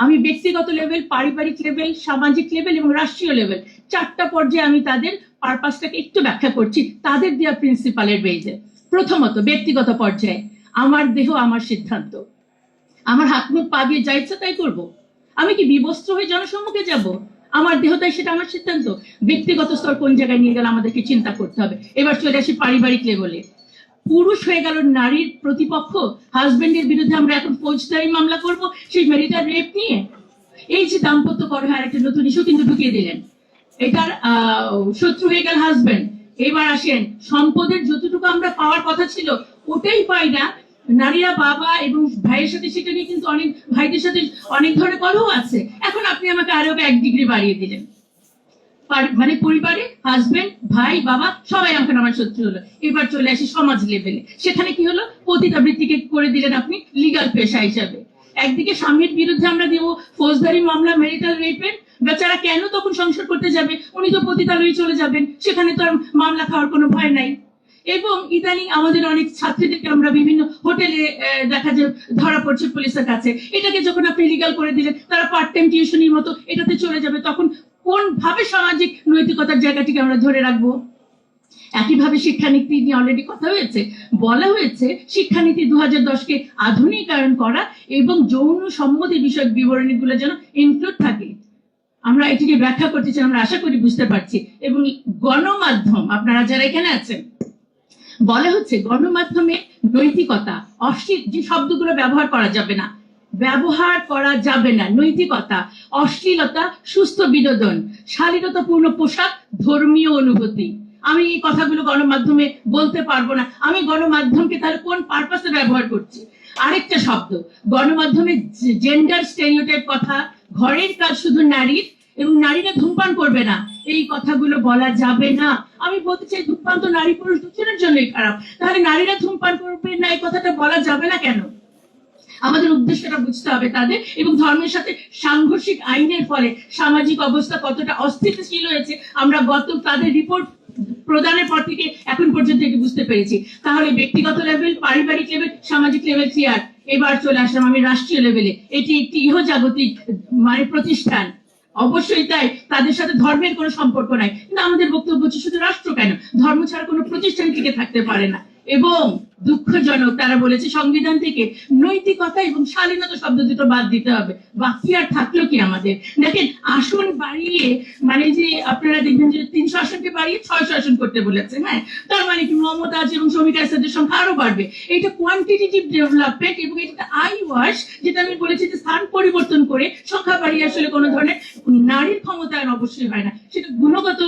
আমি ব্যক্তিগত লেভেল, পারিবারিক লেভেল, সামাজিক লেভেল এবং রাষ্ট্রীয় লেভেল, 4টা পর্যায়ে আমি তাদের পারপাসটাকে একটু ব্যাখ্যা করছি তাদের দেওয়া প্রিন্সিপালের বেজে। প্রথমত ব্যক্তিগত পর্যায়ে, আমার দেহ আমার সিদ্ধান্ত, আমার হাত মুখ পা দিয়ে যা ইচ্ছা তাই করবো। আমি কি বিবস্ত্র হয়ে জনসম্মুখে যাব? আমার দেহ তাই, সেটা আমার সিদ্ধান্ত। ব্যক্তিগত স্তর কোন জায়গায় নিয়ে গেলে আমাদেরকে চিন্তা করতে হবে। এবার চলে আসি পারিবারিক লেভেলে। পুরুষ হয়ে গেল নারীর প্রতিপক্ষ, হাজবেন্ডের বিরুদ্ধে আমরা এখন ফৌজদারি মামলা করব সেই ম্যারিটাল রেপ নিয়ে। এই যে দাম্পত্য কলহে আরেকটা নতুন ইস্যু কিন্তু ঢুকিয়ে দিলেন, এটার শত্রু হয়ে গেল হাজবেন্ড। এবার আসেন, সম্পদের যতটুকু আমরা পাওয়ার কথা ছিল ওটাই পাই না। নারীরা বাবা এবং ভাইয়ের সাথে সেটা নিয়ে কিন্তু অনেক ভাইদের সাথে অনেক ধরনের কলহ আছে। এখন আপনি আমাকে আরো 1 ডিগ্রি বাড়িয়ে দিলেন, মানে পরিবারে হাজবেন্ড, ভাই, বাবা সবাই এখন আমার শত্রু হলো। এবার চলে আসি সমাজ লেভেলে, সেখানে কি হলো? পতিতাবৃত্তিকে করে দিলেন আপনি লিগাল পেশা হিসাবে। একদিকে স্বামীর বিরুদ্ধে আমরা দিব ফৌজদারি মামলা ম্যারিটাল রেপের, বেচারা কেন তখন সংসার করতে যাবে? উনি তো পতিতালয়ে চলে যাবেন, সেখানে তো আর মামলা খাওয়ার কোনো ভয় নাই। এবং ইদানিং আমাদের অনেক ছাত্রীদেরকে আমরা বিভিন্ন হোটেলে দেখা যায় ধরা পড়ছে পুলিশের কাছে। এটাকে যখন আপনি লিগাল করে দিলেন, তারা পার্ট টাইম টিউশনির মতো এটাতে চলে যাবে, তখন কোন ভাবে সামাজিক নৈতিকতার জায়গাটিকে আমরা ধরে রাখবো? একইভাবে শিক্ষানীতি নিয়ে অলরেডি কথা হয়েছে, বলা হয়েছে শিক্ষানীতি 2010-কে আধুনিকায়ন করা এবং যৌন সম্মতি বিষয়ক বিবরণীগুলো যেন ইনক্লুড থাকে। আমরা এটিকে ব্যাখ্যা করতে চাই, আমরা আশা করি বুঝতে পারছি। এবং গণমাধ্যম, আপনারা যারা এখানে আছেন, বলা হচ্ছে গণমাধ্যমে নৈতিকতা, অশ্লীল যে শব্দগুলো ব্যবহার করা যাবে না, নৈতিকতা, অশ্লীলতা, সুস্থ বিনোদন, শালীনতাপূর্ণ পোশাক, ধর্মীয় অনুভূতি। আমি এই কথাগুলো গণমাধ্যমে বলতে পারবো না। আমি গণমাধ্যমকে তাহলে কোন পারপাসে ব্যবহার করছি? আরেকটা শব্দ, গণমাধ্যমে জেন্ডার স্টেরিওটাইপ কথা, ঘরের কাজ শুধু নারীর এবং নারীরা ধূমপান করবে না, এই কথাগুলো বলা যাবে না। আমি বলতে চাই ধূমপান তো নারী পুরুষ দুজনের জন্যই খারাপ, তাহলে নারীরা ধূমপান করবে না এই কথাটা বলা যাবে না কেন? আমাদের উদ্দেশ্যটা বুঝতে হবে তাদের। এবং ধর্মের সাথে সাংঘর্ষিক আইনের ফলে সামাজিক অবস্থা কতটা অস্থিতিশীল হয়েছে আমরা তাদের রিপোর্ট প্রদানের পর থেকে এখন পর্যন্ত এটি বুঝতে পেরেছি। তাহলে ব্যক্তিগত লেভেল, পারিবারিক লেভেল, সামাজিক লেভেল ক্লিয়ার। এবার চলে আসলাম আমি রাষ্ট্রীয় লেভেলে। এটি একটি ইহজাগতিক মানে প্রতিষ্ঠান, অবশ্যই তাই, তাদের সাথে ধর্মের কোনো সম্পর্ক নাই। কিন্তু আমাদের বক্তব্য হচ্ছে শুধু রাষ্ট্র কেন, ধর্ম ছাড়া কোনো প্রতিষ্ঠান টিকে থাকতে পারে না। এবং দুঃখজনক, তারা বলেছে সংবিধান থেকে নৈতিকতা এবং শালীনতা শব্দ দুটো বাদ দিতে হবে। বাকি আর থাকলো কি আমাদের? দেখেন, আসন বাড়িয়ে মানে যে আপনারা দেখবেন যে 300 আসনকে বাড়িয়ে 600 আসন করতে বলেছে। হ্যাঁ, তার মানে কি মমতাজ এবং শমিতা আসাদের সংখ্যা আরো বাড়বে। এটা কোয়ান্টিটেটিভ ডেভেলপমেন্ট এবং এটা আই ওয়াশ, যেটা আমি বলেছি যে স্থান পরিবর্তন করে সংখ্যা বাড়িয়ে আসলে কোনো ধরনের নারীর ক্ষমতায়ন অবশ্যই হয় না। সেটা গুণগত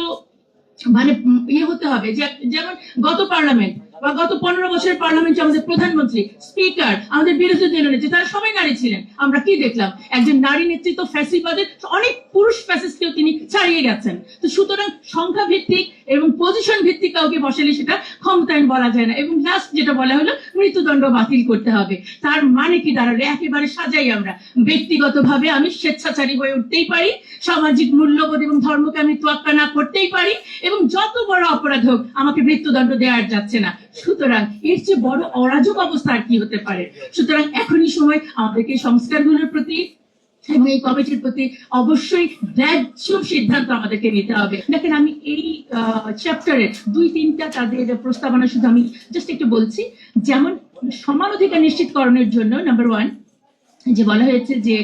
মানে ইয়ে হতে হবে। যেমন গত পার্লামেন্ট বা গত 15 বছরের পার্লামেন্টে আমাদের প্রধানমন্ত্রী, স্পিকার, আমাদের বিরোধী দলনেত্রী, তারা সবাই নারী ছিলেন। আমরা কি দেখলাম? একজন নারী নেতৃত্ব ফ্যাসিবাদের অনেক পুরুষ ফ্যাসিস্টকেও তিনি ছাড়িয়ে গেছেন। তো সুতরাং সংখ্যা ভিত্তিক এবং পজিশন ভিত্তিক কাউকে বসালে সেটা ক্ষমতায়ন বলা যায় না। এবং লাস্ট যেটা বলা হলো, মৃত্যুদণ্ড বাতিল করতে হবে। তার মানে কি দাঁড়ালো? একেবারে সাজাই আমরা ব্যক্তিগতভাবে আমি স্বেচ্ছাচারী হয়ে উঠতেই পারি, সামাজিক মূল্যবোধ এবং ধর্মকে আমি তোয়াক্কা না করতেই পারি, এবং যত বড় অপরাধ হোক আমাকে মৃত্যুদণ্ড দেওয়া যাচ্ছে না। সুতরাং এর চেয়ে বড় অরাজক অবস্থা আর কি হতে পারে? সুতরাং এখনই সময় আমাদেরকে সংস্কারগুলোর প্রতি এবং এই কমিটির প্রতি অবশ্যই ন্যায্য সিদ্ধান্ত আমাদেরকে নিতে হবে। দেখেন, আমি এই চ্যাপ্টারের 2-3টা তাদের প্রস্তাবনা শুধু আমি জাস্ট একটু বলছি। যেমন সমান অধিকার নিশ্চিতকরণের জন্য নাম্বার 1 যে বলা হয়েছে যে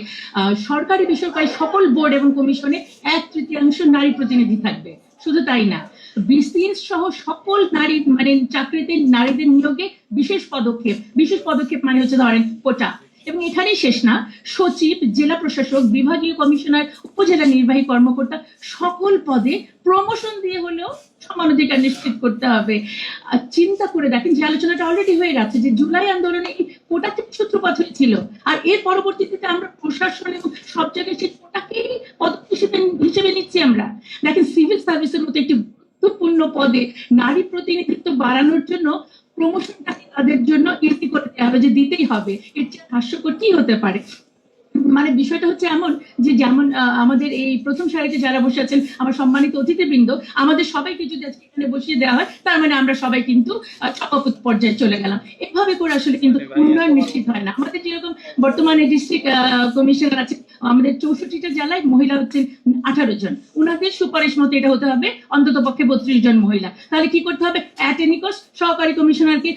সরকারি বেসরকারি সকল বোর্ড এবং কমিশনে 1/3 নারী প্রতিনিধি থাকবে। শুধু তাই না, বিসিএস সহ সকল নারী মানে চাকরিতে নারীদের নিয়োগে বিশেষ পদক্ষেপ মানে হচ্ছে ধরেন কোটা। এবং এখানেই শেষ না, সচিব, জেলা প্রশাসক, বিভাগীয় কমিশনার, উপজেলা নির্বাহী কর্মকর্তা সকল পদে প্রমোশন দিয়ে হলেও সমান অধিকার নিশ্চিত করতে হবে। চিন্তা করে দেখেন যে আলোচনাটা অলরেডি হয়ে গেছে যে জুলাই আন্দোলনে কোটা থেকে সূত্রপাত হয়েছিল, আর এর পরবর্তীতে আমরা প্রশাসন এবং সব জায়গায় সেই কোটাকেই পদক্ষেপ হিসেবে নিচ্ছি আমরা। দেখেন, সিভিল সার্ভিসের মতো একটি গুরুত্বপূর্ণ পদে নারী প্রতিনিধিত্ব বাড়ানোর জন্য প্রমোশনটাকে তাদের জন্য ইজি করতে হবে, যে দিতেই হবে। এর চেয়ে হাস্যকর কি হতে পারে? মানে বিষয়টা হচ্ছে এমন যে যেমন আমাদের এই প্রথম সারিতে যারা বসে আছেন আমার সম্মানিত অতিথিবৃন্দ, আমাদের সবাইকে যদি আজকে এখানে বসিয়ে দেওয়া হয় তার মানে আমরা সবাই কিন্তু সভাপতি পর্যায়ে চলে গেলাম। এভাবে করে আসলে কিন্তু উন্নয়ন নিশ্চিত হয় না। আমাদের যেরকম বর্তমানে ডিস্ট্রিক্ট কমিশনার আছে, আমাদের 64টা জেলায় মহিলা হচ্ছেন 18 জন, উনাদের সুপারিশ মতো এটা হতে হবে অন্তত পক্ষে 32 জন মহিলা। তাহলে কি করতে হবে, অ্যাট এনি কস্ট সহকারী কমিশনারকে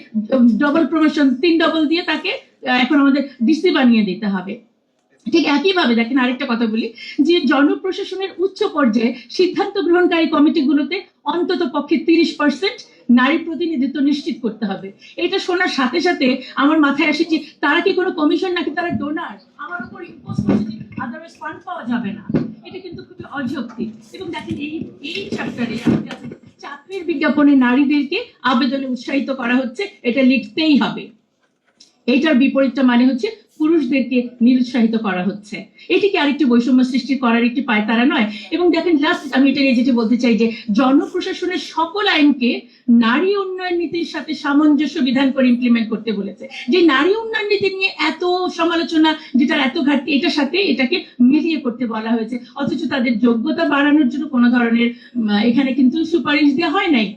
ডবল প্রমোশন 3 ডবল দিয়ে তাকে এখন আমাদের ডিসি বানিয়ে দিতে হবে। ঠিক একইভাবে দেখেন আরেকটা কথা বলি, যে জনপ্রশাসনের উচ্চ পর্যায়ে সিদ্ধান্ত গ্রহণকারী কমিটিগুলোতে অন্তত পক্ষে 30% নারী প্রতিনিধিত্ব নিশ্চিত করতে হবে। এটা শোনার সাথে সাথে আমার মাথায় আসে যে তারা কি কোনো কমিশন নাকি তারা ডোনার, আমার উপর ইম্পোজ করছে যে আদারওয়াইজ ফান্ড পাওয়া যাবে না। এটা কিন্তু খুবই অযৌক্তিক। এবং দেখেন এই চ্যাপ্টারে চাকরির বিজ্ঞাপনে নারীদেরকে আবেদনে উৎসাহিত করা হচ্ছে, এটা লিখতেই হবে। এইটার বিপরীতটা মানে হচ্ছে পুরুষদেরকে নিরুৎসাহিত করা হচ্ছে। এটি কি আরেকটি বৈষম্য সৃষ্টি করার একটি পায়তারা নয়? এবং দেখেন লাস্ট আমি এটা নিয়ে যেটা বলতে চাই যে জনপ্রশাসনের সকল আইনকে নারী উন্নয়ন নীতির সাথে সামঞ্জস্য বিধান করে ইমপ্লিমেন্ট করতে বলেছে। যে নারী উন্নয়ন নীতি নিয়ে এত সমালোচনা, যেটার এত ঘাটতি, এটার সাথে এটাকে মিলিয়ে করতে বলা হয়েছে, অথচ তাদের যোগ্যতা বাড়ানোর জন্য কোনো ধরনের এখানে কিন্তু সুপারিশ দেওয়া হয় নাই।